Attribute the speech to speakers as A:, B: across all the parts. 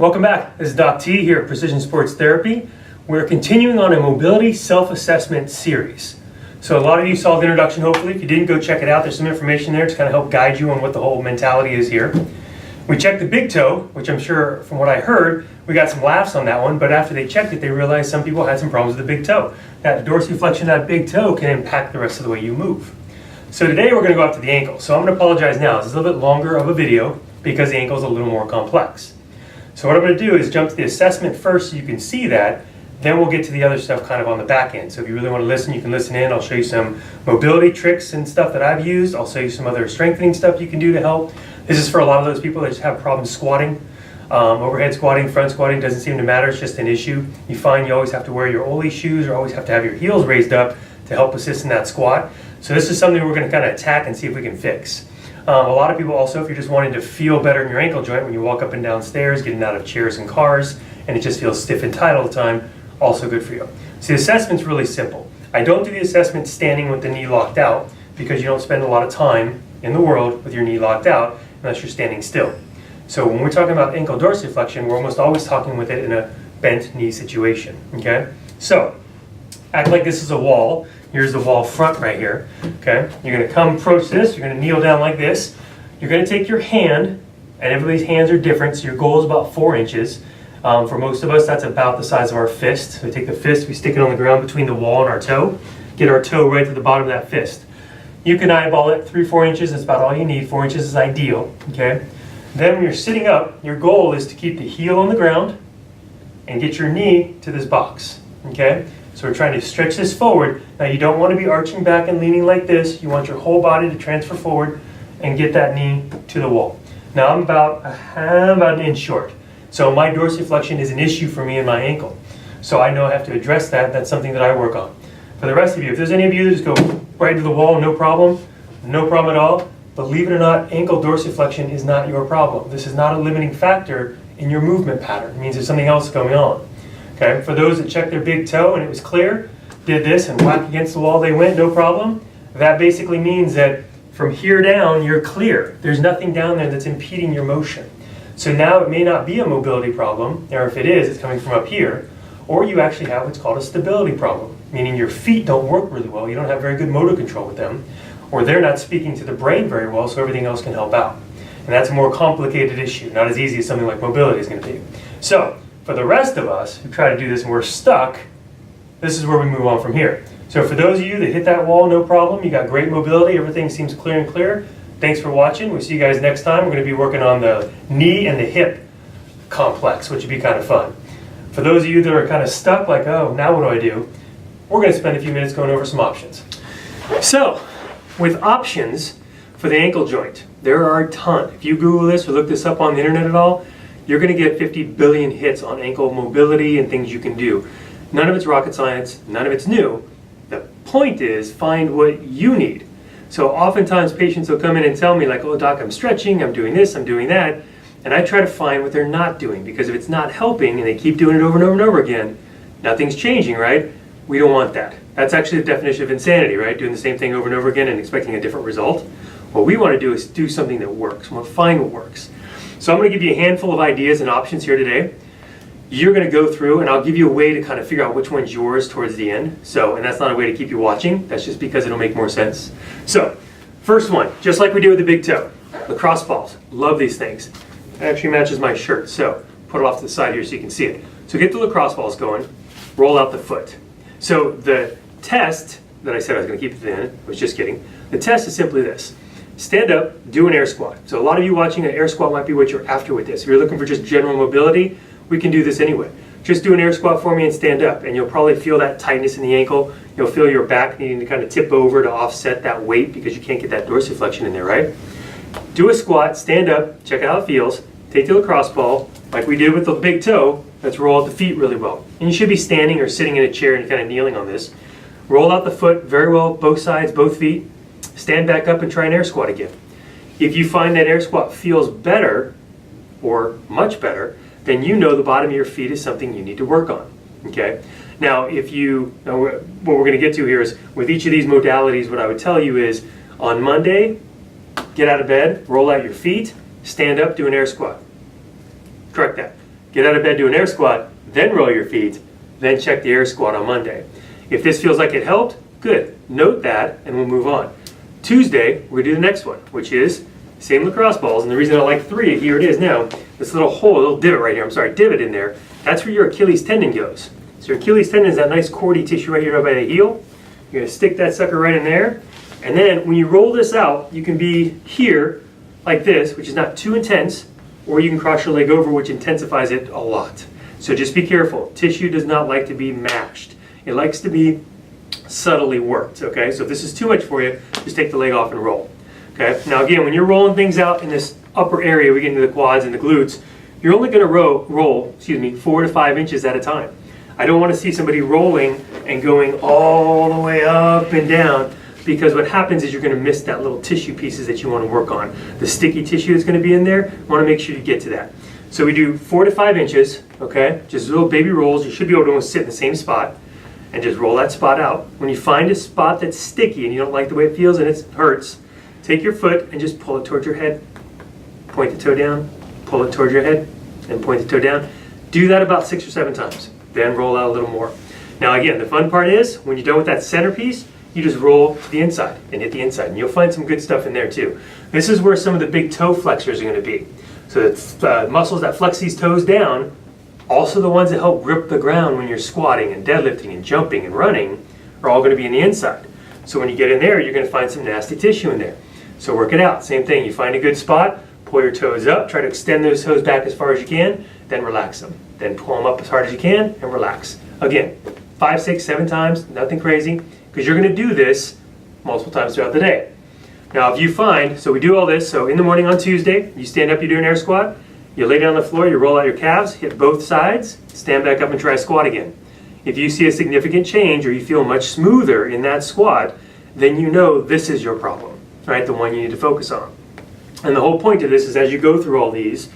A: Welcome back. This is Doc T here at Precision Sports Therapy. We're continuing on a mobility self-assessment series. So a lot of you saw the introduction, hopefully. If you didn't, go check it out. There's some information there to kind of help guide you on what the whole mentality is here. We checked the big toe, which I'm sure from what I heard, we got some laughs on that one, but after they checked it, they realized some people had some problems with the big toe. That dorsiflexion of that big toe can impact the rest of the way you move. So today we're going to go up to the ankle. So I'm going to apologize now. This is a little bit longer of a video because the ankle is a little more complex. So what I'm going to do is jump to the assessment first so you can see that, then we'll get to the other stuff kind of on the back end. So if you really want to listen, you can listen in. I'll show you some mobility tricks and stuff that I've used. I'll show you some other strengthening stuff you can do to help. This is for a lot of those people that just have problems squatting. Overhead squatting, front squatting doesn't seem to matter, it's just an issue. You find you always have to wear your Ole shoes or always have to have your heels raised up to help assist in that squat. So this is something we're going to kind of attack and see if we can fix. A lot of people also, if you're just wanting to feel better in your ankle joint when you walk up and down stairs, getting out of chairs and cars, and it just feels stiff and tight all the time, also good for you. So the assessment's really simple. I don't do the assessment standing with the knee locked out because you don't spend a lot of time in the world with your knee locked out unless you're standing still. So when we're talking about ankle dorsiflexion, we're almost always talking with it in a bent knee situation, okay? So, act like this is a wall. Here's the wall front right here, okay? You're gonna come approach this, you're gonna kneel down like this. You're gonna take your hand, and everybody's hands are different, so your goal is about 4 inches. For most of us, that's about the size of our fist. So we take the fist, we stick it on the ground between the wall and our toe, get our toe right to the bottom of that fist. You can eyeball it 3-4 inches, that's about all you need. 4 inches is ideal, okay? Then when you're sitting up, your goal is to keep the heel on the ground and get your knee to this box, okay? So we're trying to stretch this forward. Now you don't want to be arching back and leaning like this. You want your whole body to transfer forward and get that knee to the wall. Now I'm about an inch short. So my dorsiflexion is an issue for me in my ankle. So I know I have to address that. That's something that I work on. For the rest of you, if there's any of you that just go right to the wall, no problem at all. Believe it or not, ankle dorsiflexion is not your problem. This is not a limiting factor in your movement pattern. It means there's something else going on. Okay? For those that checked their big toe and it was clear, did this and whack against the wall, they went, no problem. That basically means that from here down, you're clear. There's nothing down there that's impeding your motion. So now it may not be a mobility problem, or if it is, it's coming from up here, or you actually have what's called a stability problem, meaning your feet don't work really well, you don't have very good motor control with them, or they're not speaking to the brain very well, so everything else can help out. And that's a more complicated issue, not as easy as something like mobility is going to be. So, for the rest of us who try to do this and we're stuck, this is where we move on from here. So for those of you that hit that wall, no problem, you got great mobility, everything seems clear and clear. Thanks for watching. We'll see you guys next time. We're going to be working on the knee and the hip complex, which would be kind of fun. For those of you that are kind of stuck, like, oh, now what do I do? We're going to spend a few minutes going over some options. So, with options for the ankle joint, there are a ton. If you Google this or look this up on the internet at all, you're going to get 50 billion hits on ankle mobility and things you can do. None of it's rocket science, none of it's new. The point is, find what you need. So oftentimes patients will come in and tell me like, oh doc, I'm stretching, I'm doing this, I'm doing that, and I try to find what they're not doing, because if it's not helping and they keep doing it over and over and over again, nothing's changing, right? We don't want that. That's actually the definition of insanity, right? Doing the same thing over and over again and expecting a different result. What we want to do is do something that works. We want to find what works. So I'm going to give you a handful of ideas and options here today. You're going to go through, and I'll give you a way to kind of figure out which one's yours towards the end. So, and that's not a way to keep you watching. That's just because it'll make more sense. So, first one, just like we did with the big toe. Lacrosse balls. Love these things. It actually matches my shirt. So, put it off to the side here so you can see it. So get the lacrosse balls going. Roll out the foot. So, the test that I said I was going to keep at the end, I was just kidding. The test is simply this. Stand up, do an air squat. So a lot of you watching, an air squat might be what you're after with this. If you're looking for just general mobility, we can do this anyway. Just do an air squat for me and stand up, and you'll probably feel that tightness in the ankle. You'll feel your back needing to kind of tip over to offset that weight because you can't get that dorsiflexion in there, right? Do a squat, stand up, check out how it feels. Take the lacrosse ball, like we did with the big toe. Let's roll out the feet really well. And you should be standing or sitting in a chair and kind of kneeling on this. Roll out the foot very well, both sides, both feet. Stand back up and try an air squat again. If you find that air squat feels better, or much better, then you know the bottom of your feet is something you need to work on, okay? Now, what we're going to get to here is, with each of these modalities, what I would tell you is, on Monday, get out of bed, roll out your feet, stand up, do an air squat. Correct that. get out of bed, do an air squat, then roll your feet, then check the air squat on Monday. If this feels like it helped, good. Note that and we'll move on. Tuesday, we're gonna do the next one, which is same lacrosse balls. And the reason I like 3, here it is now, this little hole, little divot right here, divot in there, that's where your Achilles tendon goes. So your Achilles tendon is that nice cordy tissue right here by the heel. You're gonna stick that sucker right in there. And then when you roll this out, you can be here like this, which is not too intense, or you can cross your leg over, which intensifies it a lot. So just be careful. Tissue does not like to be mashed. It likes to be subtly worked, okay? So if this is too much for you, just take the leg off and roll, okay? Now again, when you're rolling things out in this upper area, we get into the quads and the glutes, you're only gonna roll 4 to 5 inches at a time. I don't wanna see somebody rolling and going all the way up and down, because what happens is you're gonna miss that little tissue pieces that you wanna work on. The sticky tissue that's gonna be in there, you wanna make sure you get to that. So we do 4 to 5 inches, okay? Just little baby rolls. You should be able to almost sit in the same spot and just roll that spot out. When you find a spot that's sticky and you don't like the way it feels and it hurts, take your foot and just pull it towards your head. Point the toe down, pull it towards your head, and point the toe down. Do that about 6 or 7 times. Then roll out a little more. Now again, the fun part is when you're done with that centerpiece, you just roll to the inside and hit the inside. And you'll find some good stuff in there too. This is where some of the big toe flexors are gonna be. So the muscles that flex these toes down, also the ones that help grip the ground when you're squatting and deadlifting and jumping and running, are all going to be in the inside. So when you get in there, you're going to find some nasty tissue in there. So work it out. Same thing. You find a good spot, pull your toes up, try to extend those toes back as far as you can, then relax them. Then pull them up as hard as you can and relax. Again, 5, 6, 7 times, nothing crazy, because you're going to do this multiple times throughout the day. Now if you find, so we do all this, so in the morning on Tuesday, you stand up, you do an air squat, you lay down on the floor, you roll out your calves, hit both sides, stand back up and try a squat again. If you see a significant change or you feel much smoother in that squat, then you know this is your problem, right? The one you need to focus on. And the whole point of this is as you go through all these,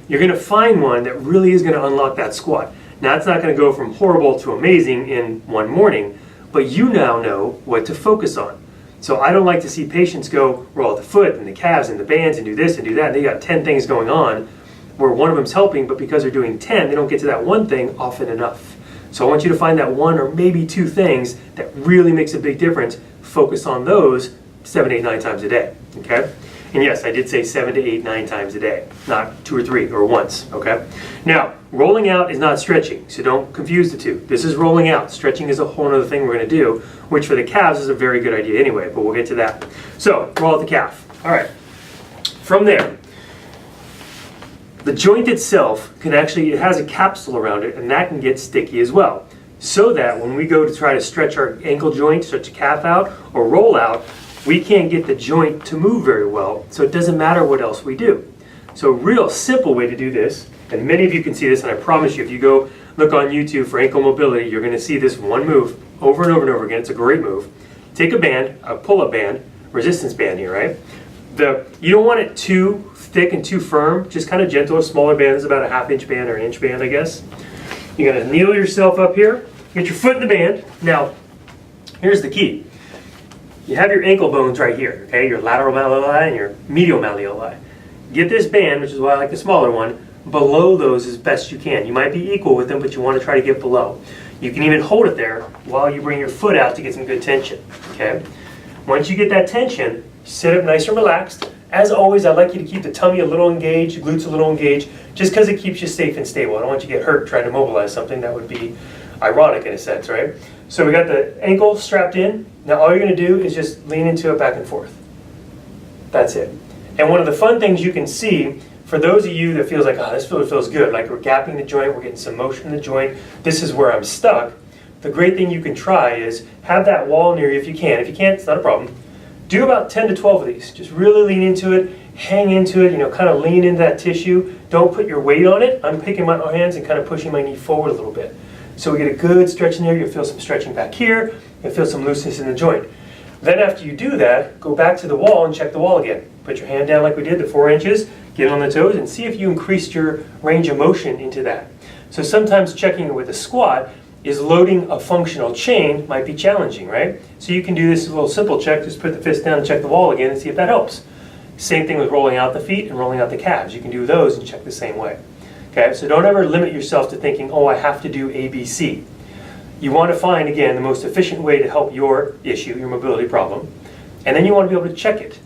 A: you're going to find one that really is going to unlock that squat. Now it's not going to go from horrible to amazing in one morning, but you now know what to focus on. So I don't like to see patients go roll out the foot and the calves and the bands and do this and do that, and they got 10 things going on where one of them's helping, but because they're doing 10, they don't get to that one thing often enough. So I want you to find that 1 or maybe 2 things that really makes a big difference. Focus on those 7, 8, 9 times a day, okay? And yes, I did say 7 to 8, 9 times a day, not 2 or 3 or once, okay? Now, rolling out is not stretching, so don't confuse the two. This is rolling out. Stretching is a whole other thing we're gonna do, which for the calves is a very good idea anyway, but we'll get to that. So, roll out the calf. All right, from there, the joint itself can actually, it has a capsule around it, and that can get sticky as well. So that when we go to try to stretch our ankle joint, stretch a calf out, or roll out, we can't get the joint to move very well, so it doesn't matter what else we do. So a real simple way to do this, and many of you can see this, and I promise you, if you go look on YouTube for ankle mobility, you're gonna see this one move over and over and over again. It's a great move. Take a band, a pull-up band, resistance band here, right? You don't want it too thick and too firm, just kind of gentle. A smaller band is about a 1/2 inch band or an inch band, I guess. You're gonna kneel yourself up here, get your foot in the band. Now, here's the key. You have your ankle bones right here, okay? Your lateral malleoli and your medial malleoli. Get this band, which is why I like the smaller one, below those as best you can. You might be equal with them, but you want to try to get below. You can even hold it there while you bring your foot out to get some good tension, okay? Once you get that tension, sit up nice and relaxed. As always, I like you to keep the tummy a little engaged, glutes a little engaged, just because it keeps you safe and stable. I don't want you to get hurt trying to mobilize something. That would be ironic in a sense, right? So we got the ankle strapped in. Now all you're going to do is just lean into it back and forth. That's it. And one of the fun things you can see, for those of you that feels like, oh, this feels good, like we're gapping the joint, we're getting some motion in the joint, this is where I'm stuck, the great thing you can try is have that wall near you if you can. If you can't, it's not a problem. Do about 10 to 12 of these. Just really lean into it, hang into it, kind of lean into that tissue. Don't put your weight on it. I'm picking my hands and kind of pushing my knee forward a little bit. So we get a good stretch in there. You'll feel some stretching back here. You'll feel some looseness in the joint. Then after you do that, go back to the wall and check the wall again. Put your hand down like we did, the 4 inches, get on the toes, and see if you increased your range of motion into that. So sometimes checking it with a squat is loading a functional chain might be challenging, right? So you can do this little simple check, just put the fist down and check the wall again and see if that helps. Same thing with rolling out the feet and rolling out the calves. You can do those and check the same way. Okay, so don't ever limit yourself to thinking, oh, I have to do A, B, C. You want to find, again, the most efficient way to help your issue, your mobility problem, and then you want to be able to check it.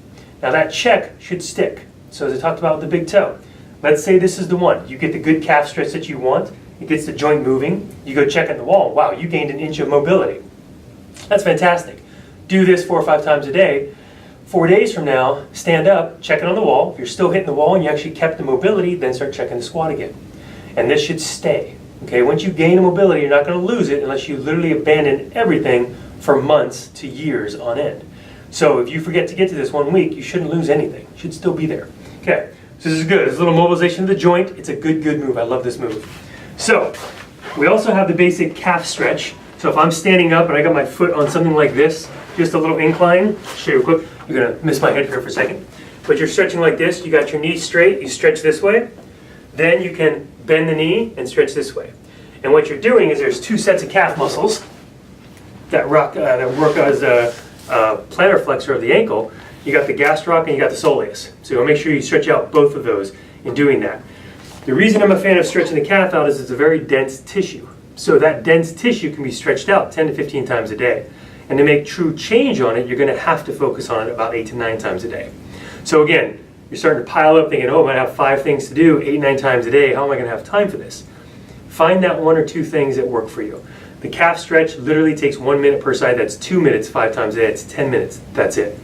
A: Now that check should stick. So as I talked about with the big toe, let's say this is the one. You get the good calf stretch that you want, it gets the joint moving, you go check on the wall, wow, you gained an inch of mobility. That's fantastic. Do this 4 or 5 times a day. 4 days from now, stand up, check it on the wall. If you're still hitting the wall and you actually kept the mobility, then start checking the squat again. And this should stay. Okay, once you gain a mobility, you're not going to lose it unless you literally abandon everything for months to years on end. So if you forget to get to this 1 week, you shouldn't lose anything. It should still be there. Okay, so this is good. It's a little mobilization of the joint. It's a good move. I love this move. So we also have the basic calf stretch. So if I'm standing up and I got my foot on something like this, just a little incline, show you quick. You're going to miss my head here for a second. But you're stretching like this. You got your knee straight. You stretch this way. Then you can bend the knee and stretch this way. And what you're doing is there's 2 sets of calf muscles that work as a plantar flexor of the ankle. You got the gastroc and you got the soleus. So you'll make sure you stretch out both of those in doing that. The reason I'm a fan of stretching the calf out is it's a very dense tissue. So that dense tissue can be stretched out 10 to 15 times a day. And to make true change on it, you're going to have to focus on it about 8 to 9 times a day. So again, you're starting to pile up thinking, oh, I have 5 things to do 8, 9 times a day. How am I going to have time for this? Find that 1 or 2 things that work for you. The calf stretch literally takes 1 minute per side. That's 2 minutes 5 times a day. It's 10 minutes. That's it.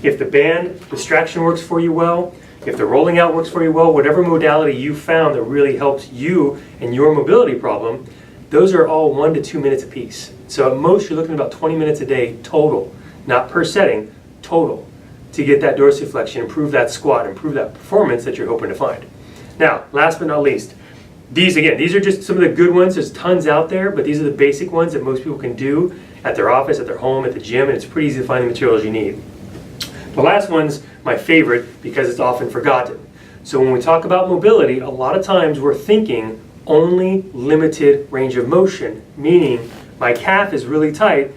A: If the band distraction works for you well, if the rolling out works for you well, whatever modality you found that really helps you and your mobility problem, those are all 1 to 2 minutes apiece. So at most, you're looking at about 20 minutes a day total, not per setting, total, to get that dorsiflexion, improve that squat, improve that performance that you're hoping to find. Now, last but not least, these are just some of the good ones. There's tons out there, but these are the basic ones that most people can do at their office, at their home, at the gym, and it's pretty easy to find the materials you need. The last one's my favorite because it's often forgotten. So when we talk about mobility, a lot of times we're thinking only limited range of motion, meaning my calf is really tight,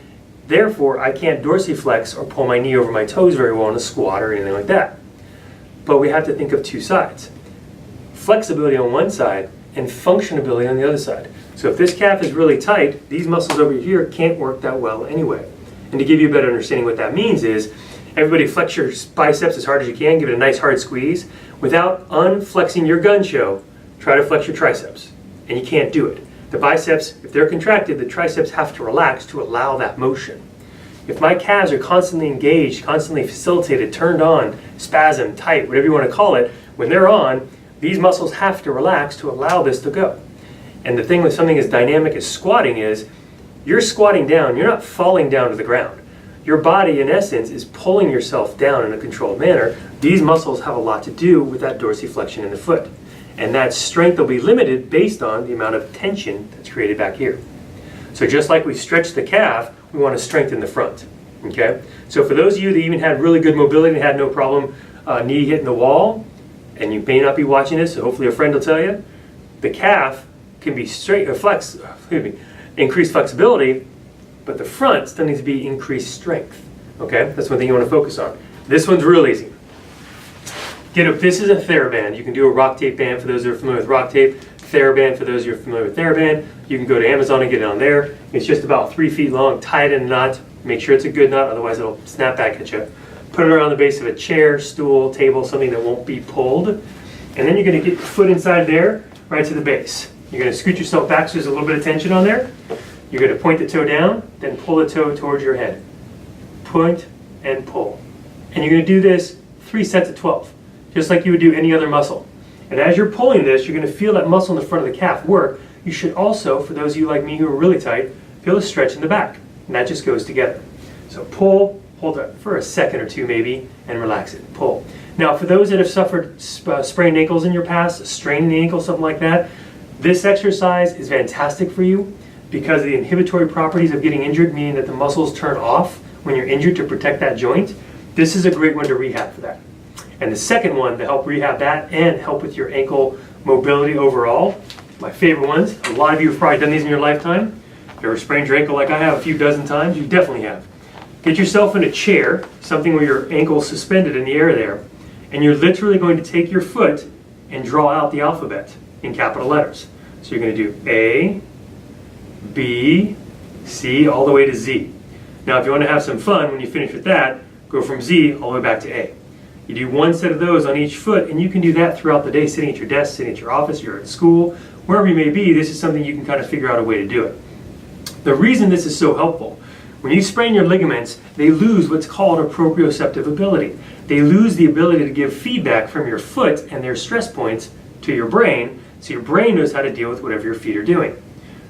A: therefore I can't dorsiflex or pull my knee over my toes very well in a squat or anything like that. But we have to think of 2 sides. Flexibility on one side and functionability on the other side. So if this calf is really tight, these muscles over here can't work that well anyway. And to give you a better understanding what that means is, everybody flex your biceps as hard as you can, give it a nice hard squeeze. Without unflexing your gun show, try to flex your triceps. And you can't do it. The biceps, if they're contracted, the triceps have to relax to allow that motion. If my calves are constantly engaged, constantly facilitated, turned on, spasm, tight, whatever you want to call it, when they're on, these muscles have to relax to allow this to go. And the thing with something as dynamic as squatting is, you're squatting down, you're not falling down to the ground. Your body, in essence, is pulling yourself down in a controlled manner. These muscles have a lot to do with that dorsiflexion in the foot. And that strength will be limited based on the amount of tension that's created back here. So just like we stretch the calf, we want to strengthen the front. Okay? So for those of you that even had really good mobility and had no problem knee hitting the wall, and you may not be watching this, so hopefully a friend will tell you, the calf can be increased flexibility, but the front still needs to be increased strength. Okay? That's one thing you want to focus on. This one's real easy. This is a TheraBand. You can do a rock tape band for those who are familiar with rock tape. TheraBand for those who are familiar with TheraBand. You can go to Amazon and get it on there. It's just about 3 feet long. Tie it in a knot. Make sure it's a good knot, otherwise it'll snap back at you. Put it around the base of a chair, stool, table, something that won't be pulled. And then you're going to get your foot inside there, right to the base. You're going to scoot yourself back so there's a little bit of tension on there. You're going to point the toe down, then pull the toe towards your head. Point and pull. And you're going to do this 3 sets of 12. Just like you would do any other muscle. And as you're pulling this, you're going to feel that muscle in the front of the calf work. You should also, for those of you like me who are really tight, feel a stretch in the back. And that just goes together. So pull, hold it for a second or two maybe, and relax it. Pull. Now for those that have suffered sprained ankles in your past, a strain in the ankle, something like that, this exercise is fantastic for you because of the inhibitory properties of getting injured, meaning that the muscles turn off when you're injured to protect that joint. This is a great one to rehab for that. And the second one to help rehab that and help with your ankle mobility overall, my favorite ones, a lot of you have probably done these in your lifetime. If you ever sprained your ankle like I have a few dozen times, you definitely have. Get yourself in a chair, something where your ankle's suspended in the air there, and you're literally going to take your foot and draw out the alphabet. in capital letters. So you're going to do A, B, C, all the way to Z. Now if you want to have some fun when you finish with that, go from Z all the way back to A. You do one set of those on each foot, and you can do that throughout the day, sitting at your desk, sitting at your office, you're at school, wherever you may be. This is something you can kind of figure out a way to do it. The reason this is so helpful, when you sprain your ligaments, they lose what's called a proprioceptive ability. They lose the ability to give feedback from your foot and their stress points to your brain, so your brain knows how to deal with whatever your feet are doing.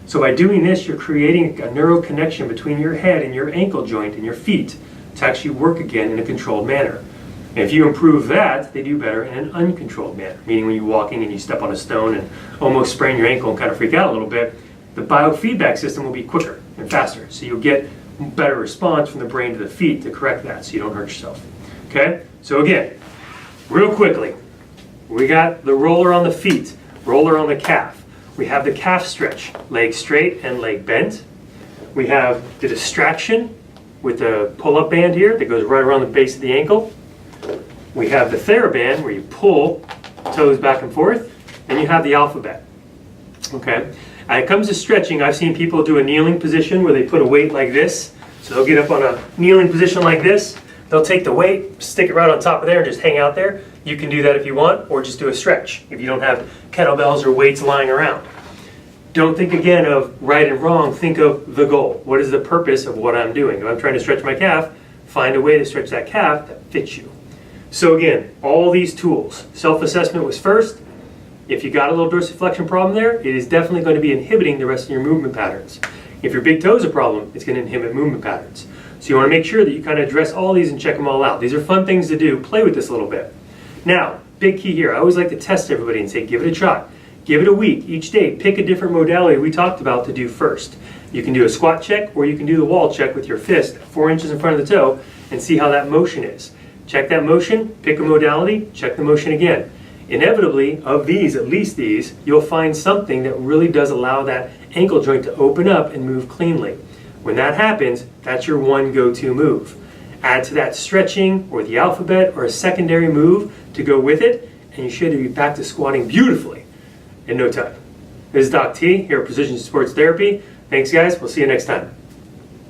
A: So by doing this, you're creating a neural connection between your head and your ankle joint and your feet to actually work again in a controlled manner. And if you improve that, they do better in an uncontrolled manner, meaning when you're walking and you step on a stone and almost sprain your ankle and kind of freak out a little bit, the biofeedback system will be quicker and faster. So you'll get better response from the brain to the feet to correct that so you don't hurt yourself. Okay? So again, real quickly, we got the roller on the feet, roller on the calf. We have the calf stretch, leg straight and leg bent. We have the distraction with the pull-up band here that goes right around the base of the ankle. We have the TheraBand where you pull toes back and forth, and you have the alphabet. Okay? When it comes to stretching, I've seen people do a kneeling position where they put a weight like this. So they'll get up on a kneeling position like this. They'll take the weight, stick it right on top of there, and just hang out there. You can do that if you want, or just do a stretch if you don't have kettlebells or weights lying around. Don't think again of right and wrong. Think of the goal. What is the purpose of what I'm doing? If I'm trying to stretch my calf, find a way to stretch that calf that fits you. So again, all these tools. Self-assessment was first. If you got a little dorsiflexion problem there, it is definitely going to be inhibiting the rest of your movement patterns. If your big toe is a problem, it's going to inhibit movement patterns. So you want to make sure that you kind of address all these and check them all out. These are fun things to do. Play with this a little bit. Now, big key here. I always like to test everybody and say, give it a shot. Give it a week, each day. Pick a different modality we talked about to do first. You can do a squat check, or you can do the wall check with your fist 4 inches in front of the toe and see how that motion is. Check that motion, pick a modality, check the motion again. Inevitably, of these, at least these, you'll find something that really does allow that ankle joint to open up and move cleanly. When that happens, that's your one go-to move. Add to that stretching or the alphabet or a secondary move to go with it, and you should be back to squatting beautifully in no time. This is Doc T here at Precision Sports Therapy. Thanks guys, we'll see you next time.